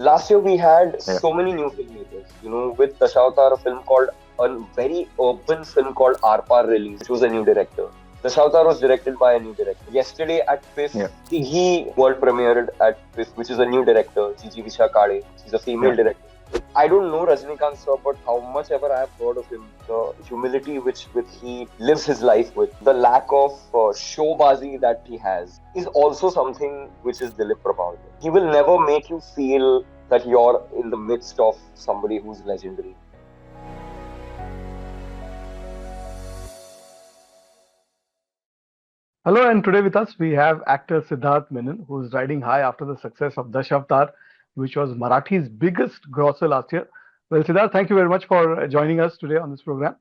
Last year we had Yeah. so many new filmmakers. With Dashavatar, a film called a very urban film called Arpar released, which was a new director. Dashavatar was directed by a new director. Yesterday at Yeah. FCG world premiered at FIF, which is a new director, Gigi Visha Kade. She's a female Yeah. director. I don't know Rajnikant sir, but how much ever I have heard of him, the humility which he lives his life with, the lack of showbazi that he has, is also something which is Dilip Prabhavalkar. He will never make you feel that you're in the midst of somebody who's legendary. Hello, and today with us we have actor Siddharth Menon, who's riding high after the success of Dashavatar, which was Marathi's biggest grosser last year. Well, Siddharth, thank you very much for joining us today on this program.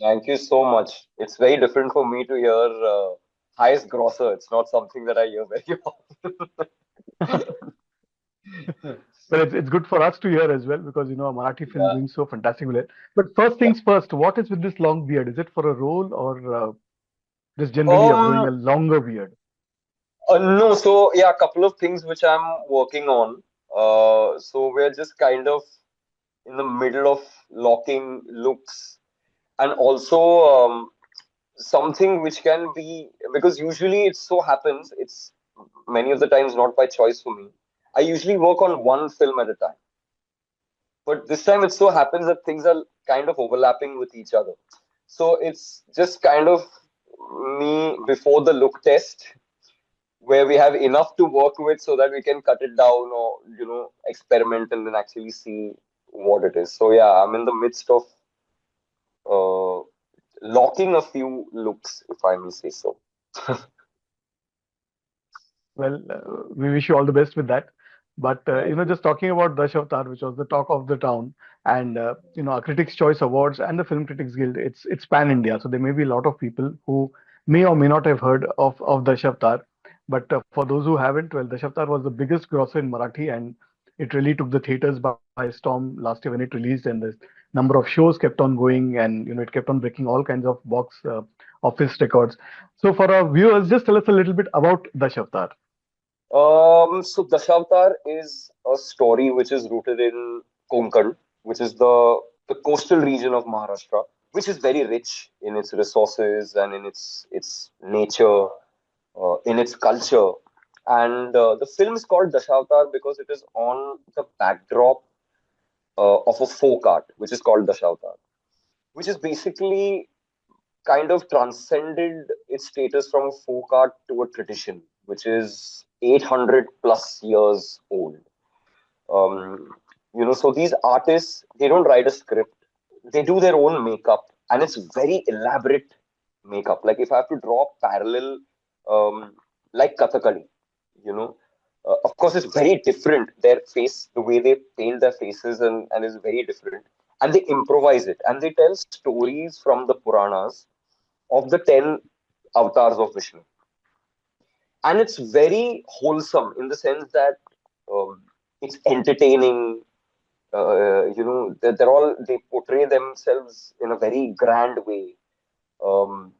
Thank you so much. It's very different for me to hear highest grosser. It's not something that I hear very often. Well, it's good for us to hear as well because a Marathi film Yeah. doing so fantastically. But first things first, what is with this long beard? Is it for a role or just generally of growing Um, a longer beard? no, so yeah, a couple of things which I'm working on. So we're just kind of in the middle of locking looks, and also something which can be, because usually it so happens, it's many of the times not by choice for me. I usually work on one film at a time, but this time it so happens that things are kind of overlapping with each other. So it's just kind of me before the look test, where we have enough to work with so that we can cut it down or experiment and then actually see what it is. So yeah, I'm in the midst of uh, locking a few looks, if I may say so. Well, we wish you all the best with that. But Thank you. just talking about Dashavatar, which was the talk of the town, and our Critics' Choice Awards and the Film Critics Guild, it's pan India, so there may be a lot of people who may or may not have heard of Dashavatar. But for those who haven't, well, Dashavatar was the biggest grosser in Marathi, and it really took the theaters by storm last year when it released, and the number of shows kept on going, and it kept on breaking all kinds of box office records. So for our viewers, just tell us a little bit about Dashavatar. So Dashavatar is a story which is rooted in Konkan, which is the coastal region of Maharashtra, which is very rich in its resources and in its nature, in its culture. And the film is called Dashavatar because it is on the backdrop of a folk art, which is called Dashavatar, which is basically kind of transcended its status from a folk art to a tradition, which is 800 plus years old. So these artists, they don't write a script, they do their own makeup, and it's very elaborate makeup. Like if I have to draw a parallel, like Kathakali, you know, of course, it's very different. Their face, the way they paint their faces, and is very different. And they improvise it, and they tell stories from the Puranas of the 10 avatars of Vishnu. And it's very wholesome in the sense that it's entertaining. They portray themselves in a very grand way, um,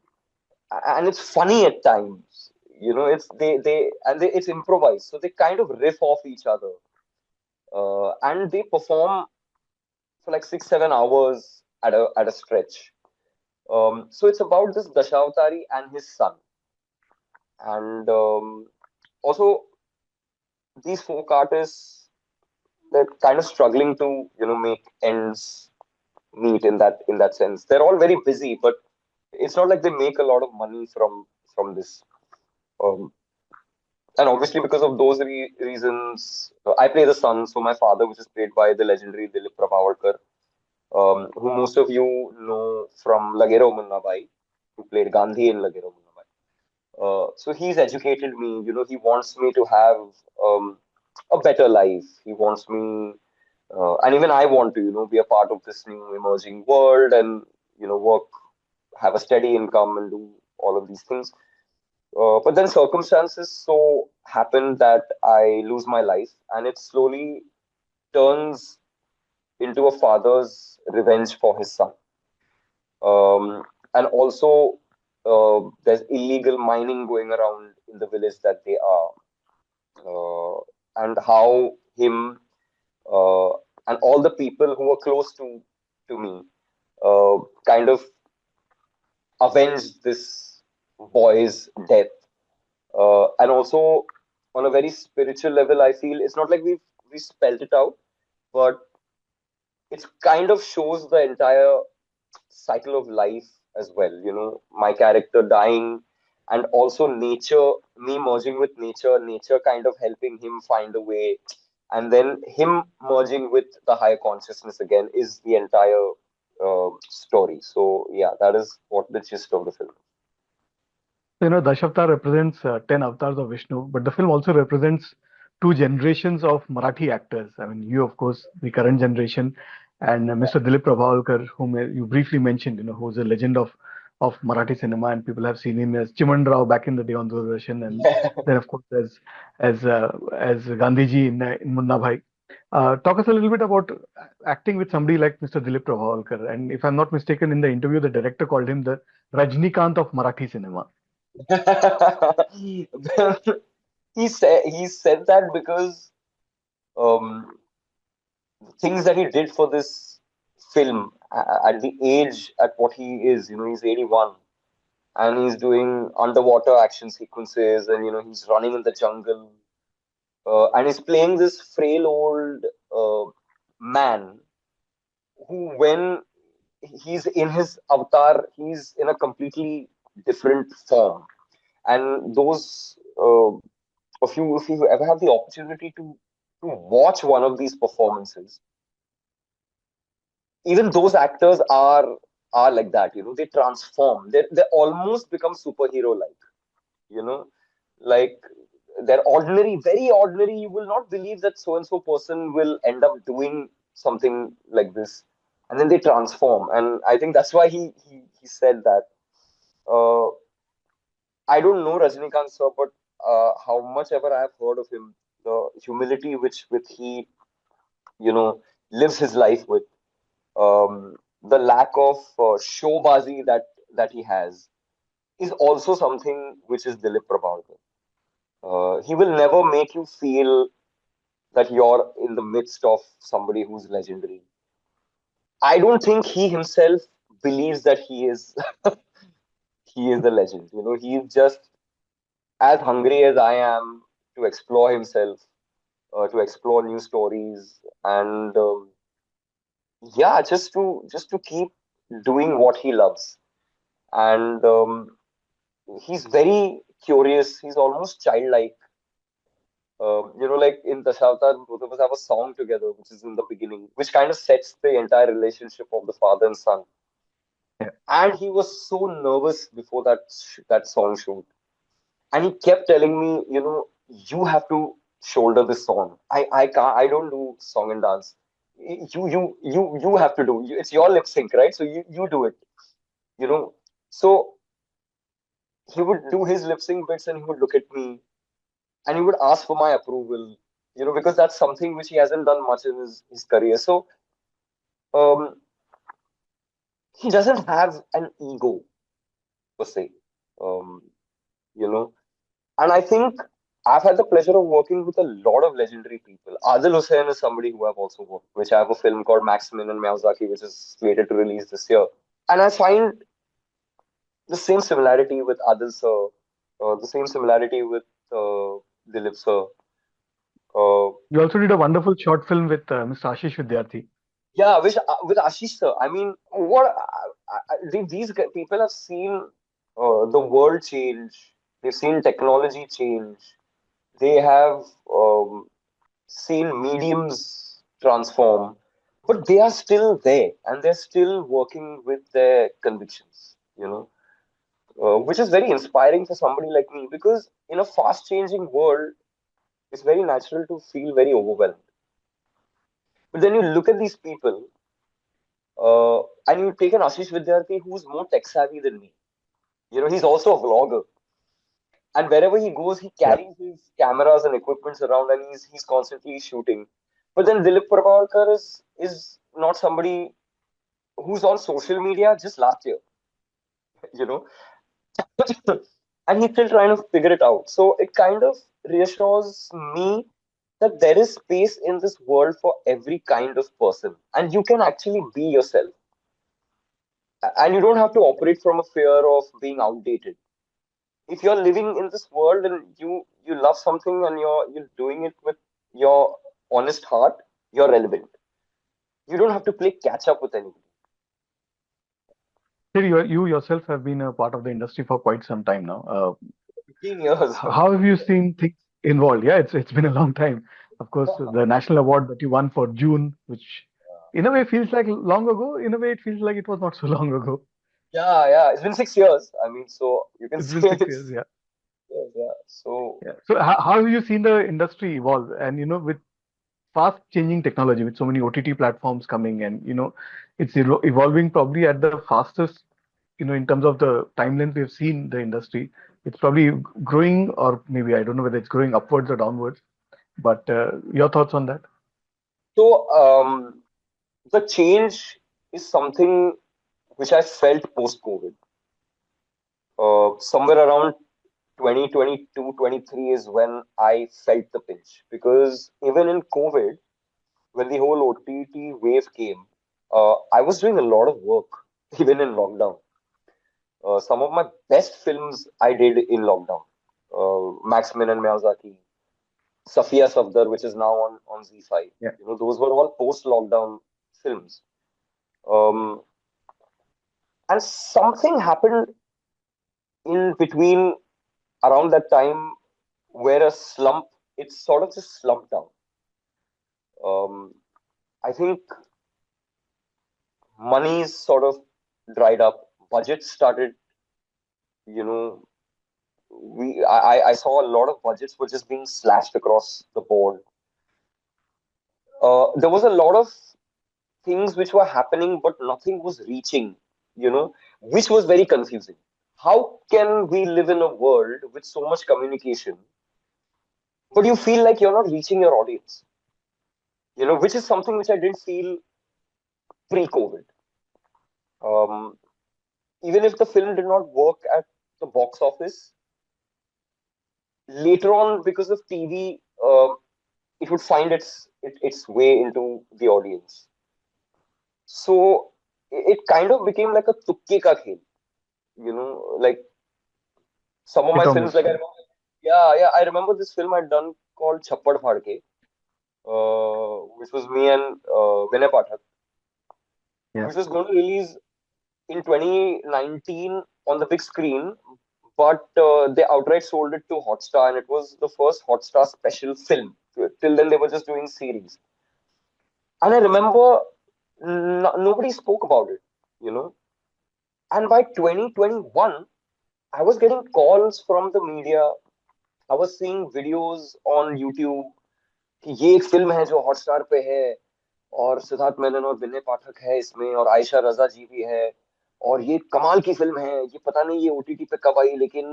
and it's funny at times. It's it's improvised, so they kind of riff off each other, and they perform for like 6-7 hours at a stretch. So it's about this Dashavatari and his son, and also these folk artists, they're kind of struggling to make ends meet in that sense. They're all very busy, but it's not like they make a lot of money from this. Um, and obviously, because of those reasons, I play the son. So my father, which is played by the legendary Dilip Prabhavalkar, who most of you know from Lagero Munna Bhai, who played Gandhi in Lagero Munna Bhai. So he's educated me. He wants me to have a better life. He wants me, and even I want to, be a part of this new emerging world and work, have a steady income, and do all of these things. But then circumstances so happen that I lose my life, and it slowly turns into a father's revenge for his son. And also, there's illegal mining going around in the village that they are, and how him and all the people who were close to me kind of avenged this boy's death. And also on a very spiritual level, I feel it's not like we spelled it out, but it kind of shows the entire cycle of life as well. My character dying, and also nature, me merging with nature, nature kind of helping him find a way, and then him merging with the higher consciousness again is the entire story. So yeah, that is what the gist of the film. Dashavatar represents 10 avatars of Vishnu, but the film also represents two generations of Marathi actors. I mean, you, of course, the current generation, and Mr. Dilip Prabhavalkar, whom you briefly mentioned, who's a legend of Marathi cinema, and people have seen him as Chiman Rao back in the day on Doordarshan, and then, of course, as Gandhiji in Munna Bhai. Talk us a little bit about acting with somebody like Mr. Dilip Prabhavalkar. And if I'm not mistaken, in the interview, the director called him the Rajnikant of Marathi cinema. He said that because um, things that he did for this film at the age at what he is, he's 81, and he's doing underwater action sequences, and he's running in the jungle, and he's playing this frail old man who, when he's in his avatar, he's in a completely different form. And those if you ever have the opportunity to watch one of these performances, even those actors are like that. They transform. They almost become superhero like. You know, like they're ordinary, very ordinary. You will not believe that so and so person will end up doing something like this, and then they transform. And I think that's why he said that. Uh, I don't know Rajinikanth sir, but how much ever I have heard of him, the humility which with he you know lives his life with, the lack of showbazi that he has is also something which is Dilip Prabhavalkar. He will never make you feel that you're in the midst of somebody who's legendary. I don't think he himself believes that he is a legend. He's just as hungry as I am to explore himself, to explore new stories, and yeah, just to keep doing what he loves. And he's very curious. He's almost childlike. Like in Dashavatar, both of us have a song together, which is in the beginning, which kind of sets the entire relationship of the father and son. Yeah. And he was so nervous before that song shoot, and he kept telling me, you have to shoulder this song. I can't. I don't do song and dance. You have to do. It's your lip sync, right? So you do it. You know. So he would do his lip sync bits, and he would look at me, and he would ask for my approval. Because that's something which he hasn't done much in his career. So um, he doesn't have an ego per se. Um, you know, and I think I've had the pleasure of working with a lot of legendary people. Adil Hussain is somebody who I've also worked, which I have a film called Maximin and Miyazaki, which is slated to release this year. And I find the same similarity with Adil sir, the same similarity with Dilip sir. Uh, You also did a wonderful short film with Mr. Ashish Vidyarthi. yeah, which with Ashish sir. I mean, these people have seen the world change. They've seen technology change. They have seen mediums transform, but they are still there and they're still working with their convictions, which is very inspiring for somebody like me, because in a fast changing world, it's very natural to feel very overwhelmed. But then you look at these people, and you take an Ashish Vidyarthi who's more tech savvy than me. He's also a vlogger. And wherever he goes, he Yeah. carries his cameras and equipments around, and he's constantly shooting. But then Dilip Prabhavalkar is not somebody who's on social media just last year, you know, and he's still trying to figure it out. So it kind of reassures me that there is space in this world for every kind of person, and you can actually be yourself, and you don't have to operate from a fear of being outdated. If you're living in this world and you love something and you're doing it with your honest heart, you're relevant. You don't have to play catch up with anybody. Here you yourself have been a part of the industry for quite some time now. 15 years. How have you seen things involved? Yeah, it's been a long time. Of course, the national award that you won for June, which in a way feels like long ago. In a way, it feels like it was not so long ago. Yeah. It's been 6 years. I mean, so you can It's say been 6 years, it's yeah. yeah. So Yeah. So how have you seen the industry evolve? And with fast changing technology, with so many OTT platforms coming, and it's evolving probably at the fastest, in terms of the timelines we've seen the industry. It's probably growing, or maybe I don't know whether it's growing upwards or downwards. But your thoughts on that? so the change is something which I felt post COVID. Somewhere around 2022, 23 is when I felt the pinch, because even in COVID, when the whole OTT wave came, I was doing a lot of work even in lockdown. Some of my best films I did in lockdown. Max Min and Miyazaki, Safia Safdar, which is now on Z5. Yeah. Those were all post-lockdown films. Um, and something happened in between around that time where it sort of just slumped down. Um, I think money's sort of dried up. Budgets started, you know, I saw a lot of budgets were just being slashed across the board. There was a lot of things which were happening, but nothing was reaching, which was very confusing. How can we live in a world with so much communication, but you feel like you're not reaching your audience? Which is something which I didn't feel pre-COVID. Um, Even if the film did not work at the box office, later on, because of TV, it would find its way into the audience. So it kind of became like a tukke ka khel, like some of Hit my or films, miss, like I yeah. remember, yeah, I remember this film I'd done called Chappad Phadke, which was me and Vinay Pathak, Yeah. which was going to release in 2019 on the big screen, but they outright sold it to Hotstar, and it was the first Hotstar special film. Till then, they were just doing series. And I remember nobody spoke about it, you know. And by 2021, I was getting calls from the media. I was seeing videos on YouTube कि ये एक film है जो Hotstar पे है, और सिद्धार्थ मेनन और विनय पाठक है इसमें, और आयशा रजा जी भी है, और ये कमाल की फिल्म है, ये पता नहीं ये ओटीटी पे कब आई, लेकिन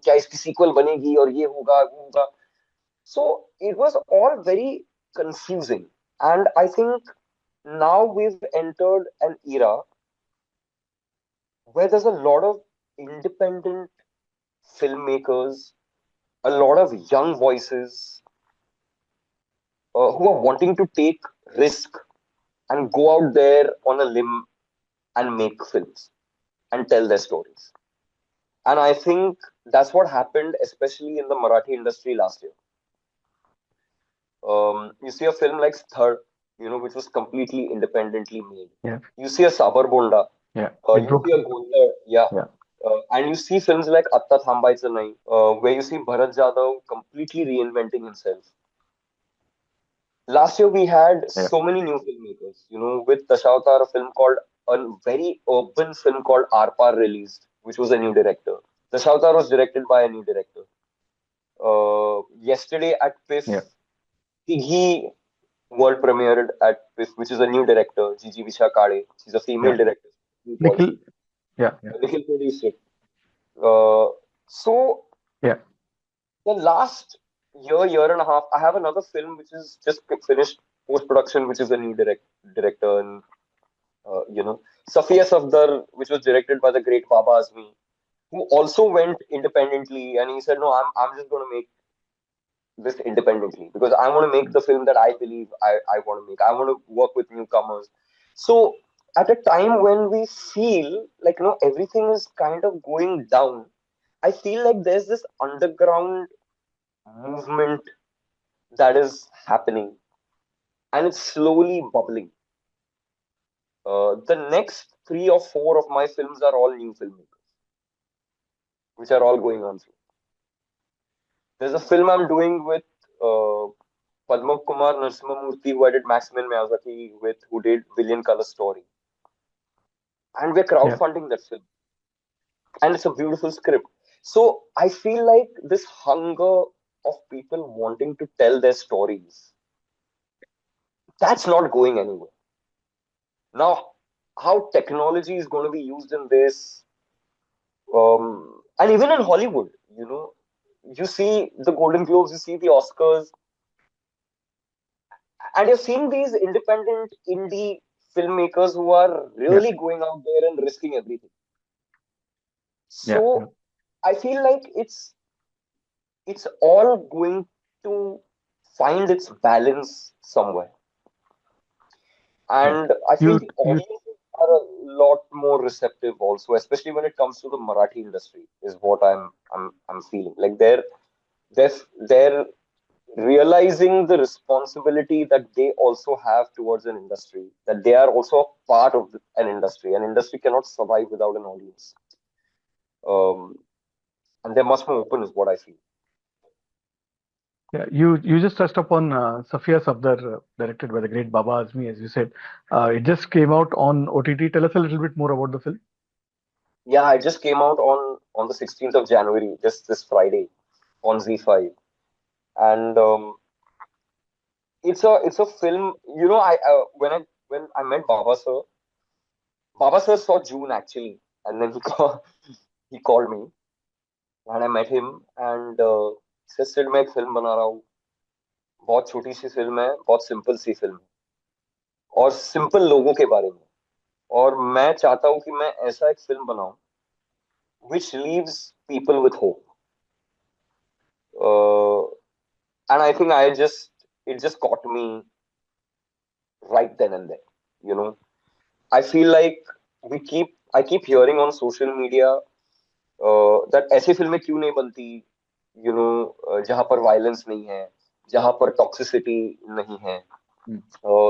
क्या इसकी सीक्वल बनेगी, और ये होगा वो होगा. So it was all very confusing, and I think now we've entered an era where there's a lot of independent filmmakers, a lot of young voices who are wanting to take risk and go out there on a limb and make films and tell their stories. And I think that's what happened, especially in the Marathi industry last year. You see a film like Sthar, which was completely independently made. Yeah. You see a Sabar Bonda, Yeah. It you broke. see a Gondar, yeah. Yeah. And you see films like Atta Thambaitsa Nahi, where you see Bharat Jadhav completely reinventing himself. Last year we had Yeah. so many new filmmakers, with Dashavatar, a film called a very urban film called Arpar released, which was a new director. Dashavatar was directed by a new director. Yesterday at Yeah. PIF, he world premiered at PIF, which is a new director, Gigi Visha Kade. She's a female Yeah. director. New voice. Nikhil. Yeah. Yeah. Nikhil produced it. So Yeah. the last year and a half, I have another film which is just finished post production, which is a new director, and Safia Safdar, which was directed by the great Baba Azmi, who also went independently, and he said, "No, I'm just going to make this independently because I want to make the film that I believe I want to make. I want to work with newcomers. So at a time when we feel like everything is kind of going down, I feel like there's this underground movement that is happening and it's slowly bubbling. The next three or four of my films are all new filmmakers, which are all going on through. There's a film I'm doing with uh, Padma Kumar Narasimhamurthy, who I did Maximum Miyazaki with, who did Billion Color Story. And we're Yeah. crowdfunding that film. And it's a beautiful script. So I feel like this hunger of people wanting to tell their stories, that's not going anywhere. Now, how technology is going to be used in this, and even in Hollywood, you see the Golden Globes, you see the Oscars, and you're seeing these independent indie filmmakers who are Yeah. really going out there and risking everything. Yeah. Yeah. So I feel like it's all going to find its balance somewhere. Yeah. And I feel You the you audiences are a lot more receptive also, especially when it comes to the Marathi industry, is what I'm feeling. Like they're realizing the responsibility that they also have towards an industry, that they are also a part of an industry. An industry cannot survive without an audience. Um, and they're much more open, is what I feel. Yeah, you just touched upon Safia Safdar, directed by the great Baba Azmi, as you said. It just came out on OTT. Tell us a little bit more about the film. Yeah, it just came out on the 16th of January, just this Friday on Z5. And it's a film. When I met Baba sir saw June actually, and then he called me, and I met him, and said, "Sid मैं एक film बना रहा हूँ, बहुत छोटी सी film है, बहुत simple सी film है, और सिंपल लोगों के बारे में, और मैं चाहता हूँ कि मैं ऐसा एक फिल्म बनाऊं which leaves people with hope." uh, and I think it just got me right then and there. you know I feel like I keep hearing on social media that ऐसी फिल्में क्यों नहीं बनती, जहां पर वायलेंस नहीं है, जहां पर टॉक्सिसिटी नहीं है, Mm.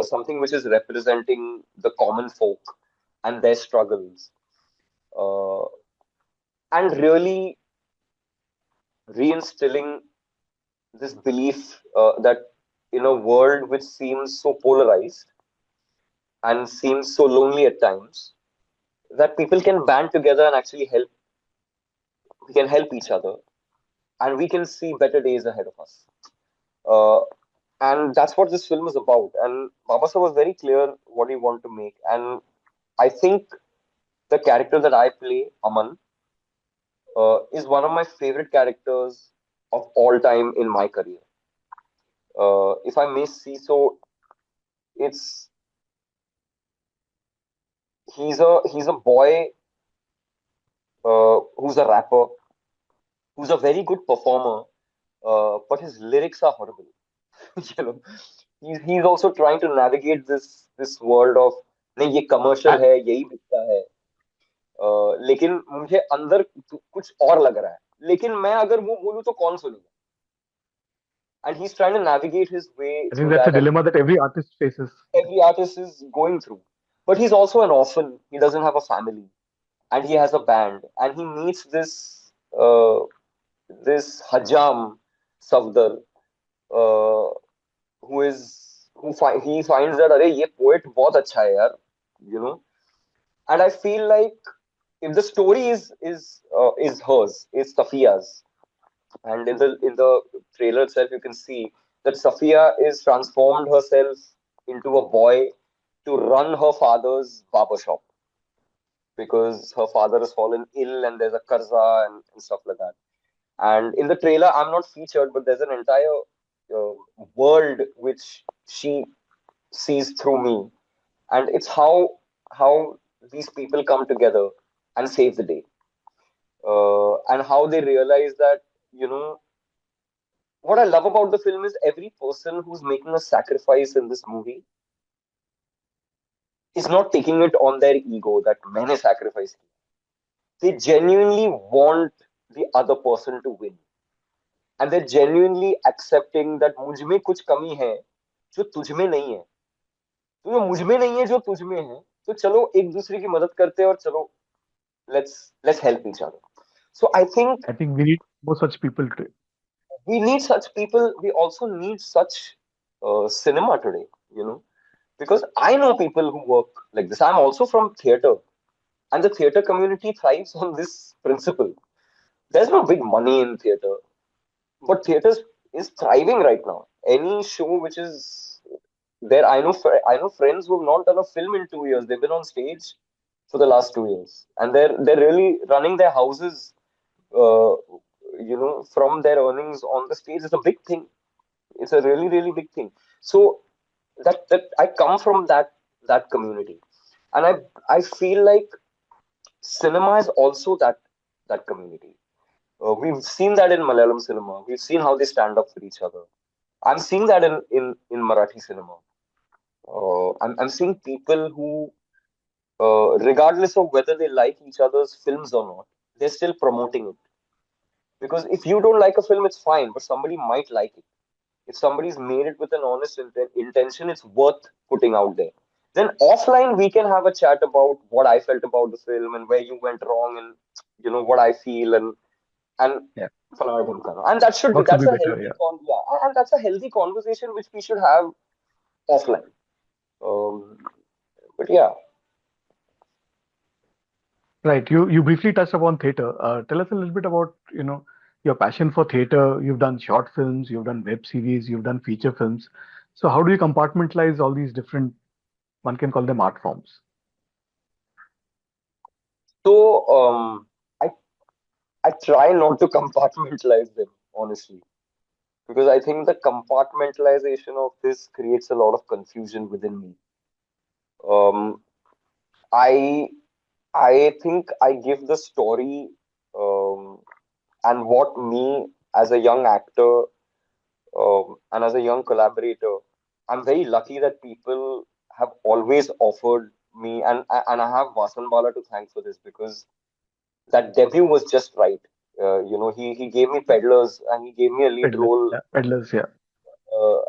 something which is representing the common folk and their struggles, uh, and really reinstilling this belief that in a world which seems so polarized and seems so lonely at times, that people can band together and actually help. We can help each other, and we can see better days ahead of us. Uh, and that's what this film is about. And Babasa was very clear what he wanted to make. And I think the character that I play, Aman, is one of my favorite characters of all time in my career. If I may see so, it's he's a boy who's a rapper, who's a very good performer, but his lyrics are horrible. you know, he's also trying to navigate this world of नहीं ये commercial Uh, है यही बिकता है, लेकिन मुझे अंदर कुछ और लग रहा है, लेकिन मैं अगर वो बोलूँ तो कौन सुनेगा, and he's trying to navigate his way I think through that's a that, and dilemma that every artist faces. every artist is going through. But he's also an orphan. He doesn't have a family, and he has a band, and he meets this Hajam Safdar, uh, he finds that अरे ये poet बहुत अच्छा है यार, you know. And I feel like if the story is hers, is Safia's, and in the trailer itself you can see that Safia is transformed herself into a boy to run her father's barber shop because her father has fallen ill and there's a karza and stuff like that. And in the trailer, I'm not featured, but there's an entire uh, world which she sees through me, and it's how these people come together and save the day, and how they realize that you know what I love about the film is every person who's making a sacrifice in this movie is not taking it on their ego that मैंने sacrifice किया. They genuinely want the other person to win, and they're genuinely accepting that मुझ में कुछ कमी है जो तुझ में नहीं है, तो जो मुझ में नहीं है जो तुझ में है, तो चलो एक दूसरे की मदद करते हैं और चलो let's help each other. So I think I think we need more such people today. we need such people. We also need such cinema today, you know, because I know people who work like this. I'm also from theater, and the theater community thrives on this principle. There's no big money in theater, but theater is thriving right now. Any show which is there, I know friends who have not done a film in 2 years. They've been on stage for the last 2 years, and they're really running their houses, uh, from their earnings on the stage. Is a big thing. It's a really big thing. So that I come from that community, and I feel like cinema is also that community. We've seen that in Malayalam cinema. We've seen how they stand up for each other. I'm seeing that in Marathi cinema. I'm seeing people who, regardless of whether they like each other's films or not, they're still promoting it. Because if you don't like a film, it's fine, but somebody might like it. If somebody's made it with an honest intention, it's worth putting out there. Then offline, we can have a chat about what I felt about the film and where you went wrong, and what I feel, and Yeah, falana dhimkana. And that should be how to that's be a better. healthy Yeah. and that's a healthy conversation which we should have offline. Um, but yeah, Right. You briefly touched upon theater. Tell us a little bit about, your passion for theater. You've done short films, you've done web series, you've done feature films. So how do you compartmentalize all these different, one can call them art forms? so I I try not to compartmentalize them honestly, because I think the compartmentalization of this creates a lot of confusion within me. Um, I I think I give the story, um, and what me as a young actor, and as a young collaborator, I'm very lucky that people have always offered me, and I have Vasan Bala to thank for this, because that debut was just right. He gave me Peddlers and he gave me a lead Peddlers, role, yeah. Peddlers, yeah. uh,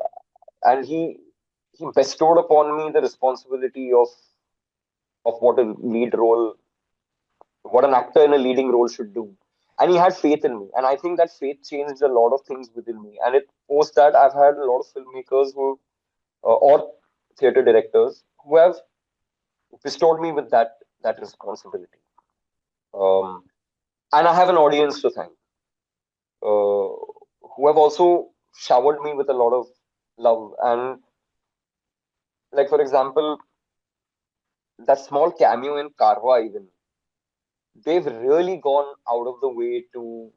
and he bestowed upon me the responsibility of what a lead role, what an actor in a leading role should do. And he had faith in me. And I think that faith changed a lot of things within me. And it post that I've had a lot of filmmakers or theater directors who have bestowed me with that responsibility. Um, and I have an audience to thank, uh, who have also showered me with a lot of love. And like, for example, that small cameo in Karwa, even, they've really gone out of the way to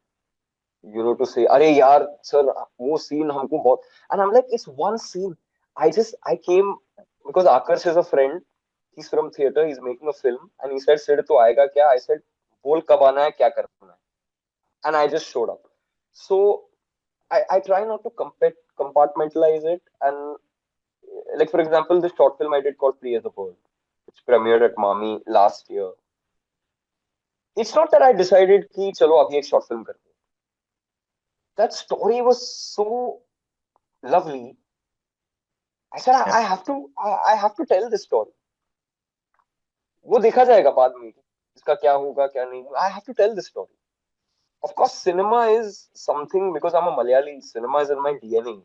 to say, "Arey yaar, sir, wo scene humko bahut," and I'm like, it's one scene. I came because Akash is a friend. He's from theater. He's making a film, and he said, "Sid, to aayega kya?" I said, "Bol kab aana hai, kya karna hai," and I just showed up. So I try not to compartmentalize it, and like, for example, the short film I did called "Free as a Bird," which premiered at Mami last year. It's not that I decided कि चलो अभी एक short film करते हैं. That story was so lovely. I said Yeah. I have to tell this story. वो देखा जाएगा बाद में इसका क्या होगा क्या नहीं. I have to tell this story. Of course, cinema is something, because I'm a Malayali. Cinema is in my DNA.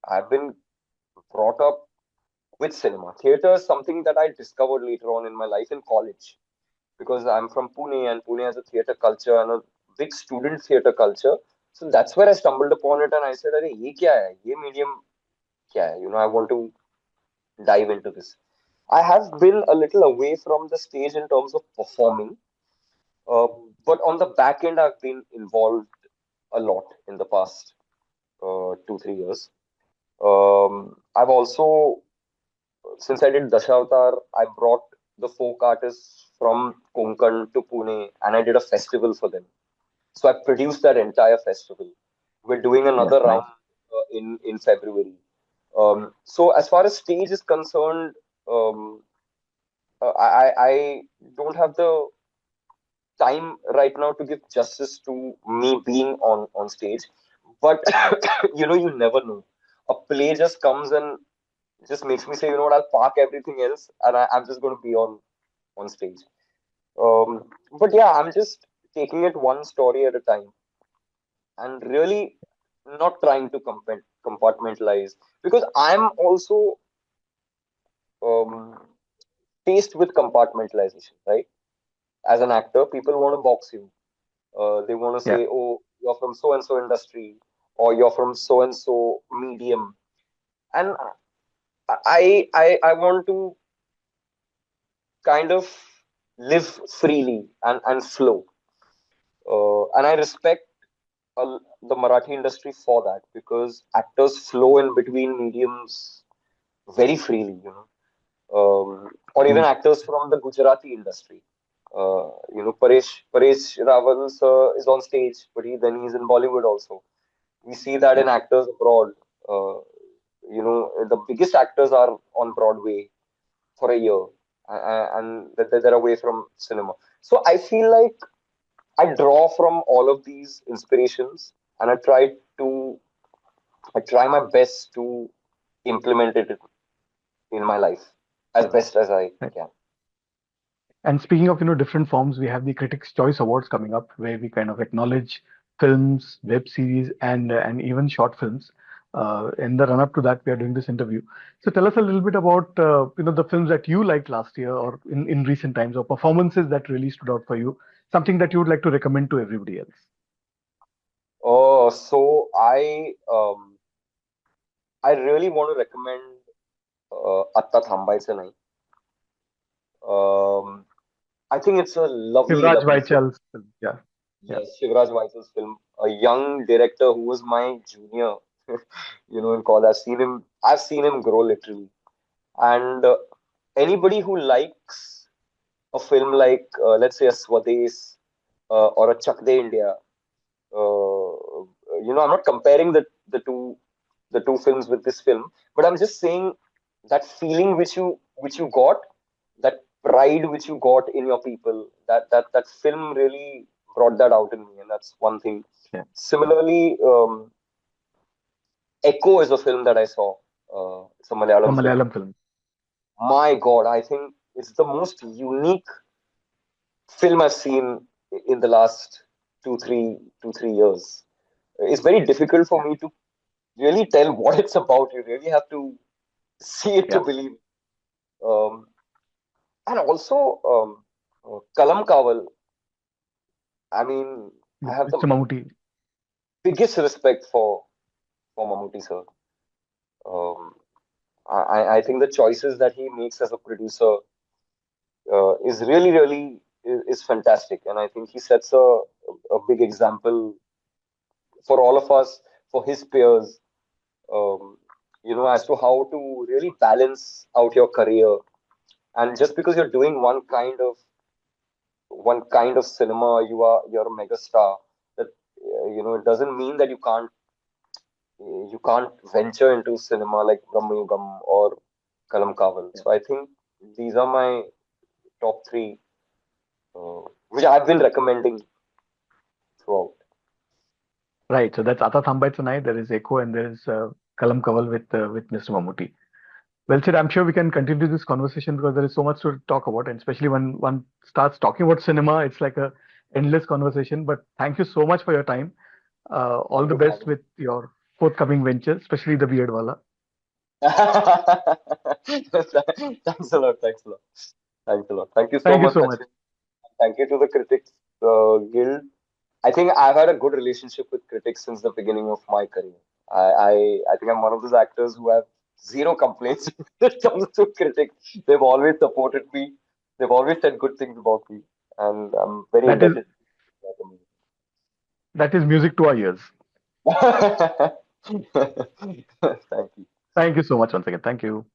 I've been brought up with cinema. Theater is something that I discovered later on in my life in college, because I'm from Pune, and Pune has a theater culture and a big student theater culture. So that's where I stumbled upon it, and I said, "अरे ये क्या है? ये medium क्या है?" I want to dive into this. I have been a little away from the stage in terms of performing, uh, but on the back end, I've been involved a lot in the past 2 3 years. I've also, since I did Dashavatar, I brought the folk artists from Konkan to Pune, and I did a festival for them. So I produced that entire festival. We're doing Yeah, another nice. round in February. So as far as stage is concerned, um, I don't have the time right now to give justice to me being on stage. But you never know. A play just comes and just makes me say, you know what, I'll park everything else and I'm just going to be on stage. But yeah, I'm just taking it one story at a time and really not trying to compartmentalize, because I'm also um, faced with compartmentalization, right? As an actor, people want to box you. They want to Yeah. say, oh, you're from so and so industry, or you're from so and so medium. And I want to kind of live freely and flow. And I respect the Marathi industry for that, because actors flow in between mediums very freely, or even Mm. actors from the Gujarati industry. Paresh Rawal is on stage, but he's in Bollywood also. We see that Yeah. in actors abroad. The biggest actors are on Broadway for a year, and they're away from cinema. So I feel like I draw from all of these inspirations, and to I try my best to implement it in my life as best as I Right. can. And speaking of, different forms, we have the Critics' Choice Awards coming up, where we kind of acknowledge films, web series, and even short films. In the run-up to that, we are doing this interview. So tell us a little bit about, the films that you liked last year or in recent times, or performances that really stood out for you, something that you would like to recommend to everybody else. So I really want to recommend Atta Thambaiचं नाही. Um, I think it's a lovely, Shivraj lovely film. Vaichal's film. Yeah. Yeah. Yes, Shivraj Vaisal's film. A young director who was my junior, in college. I've seen him grow literally. And anybody who likes a film like, let's say, a Swades or a Chak De India, I'm not comparing the two films with this film, but I'm just saying that feeling which you got, that pride which you got in your people, that film really brought that out in me, and that's one thing. Yeah. Similarly, Echo is a film that I saw. It's a The Malayalam film. Malayalam film. My God, I think it's the most unique film I've seen in the last 2 3 2 3 years. It's very difficult for Yeah. me to really tell what it's about. You really have to see it to Yeah. believe. Um, and also, Kalam Kawal. I mean, I With have the Mr. Mammootty. biggest respect for Mammootty sir. Um, I think the choices that he makes as a producer is really, really is fantastic, and I think he sets a big example for all of us, for his peers, as to how to really balance out your career. And just because you're doing one kind of cinema, you're a mega star. That it doesn't mean that you can't venture into cinema like Brahmayugam or Kalam Kaval. Yeah. So I think these are my top three, which I've been recommending throughout. Right. So that's Ata Thambai tonight. There is Echo and there is Kalam Kaval with Mr. Mammootty. Well said. I'm sure we can continue this conversation because there is so much to talk about, and especially when one starts talking about cinema, it's like a endless conversation. But thank you so much for your time. All Thank the you for best having with your forthcoming ventures, especially the Beard Wala. me. Thanks a lot. Thanks a lot. Thanks a lot. Thank you so Thank you much, so much. Sachin. Thank you to the Critics Guild. I think I've had a good relationship with critics since the beginning of my career. I think I'm one of those actors who have zero complaints when it comes to critics. They've always supported me. They've always said good things about me, and I'm very That is indebted to them. that is music to our ears. Thank you. Thank you so much once again. Thank you.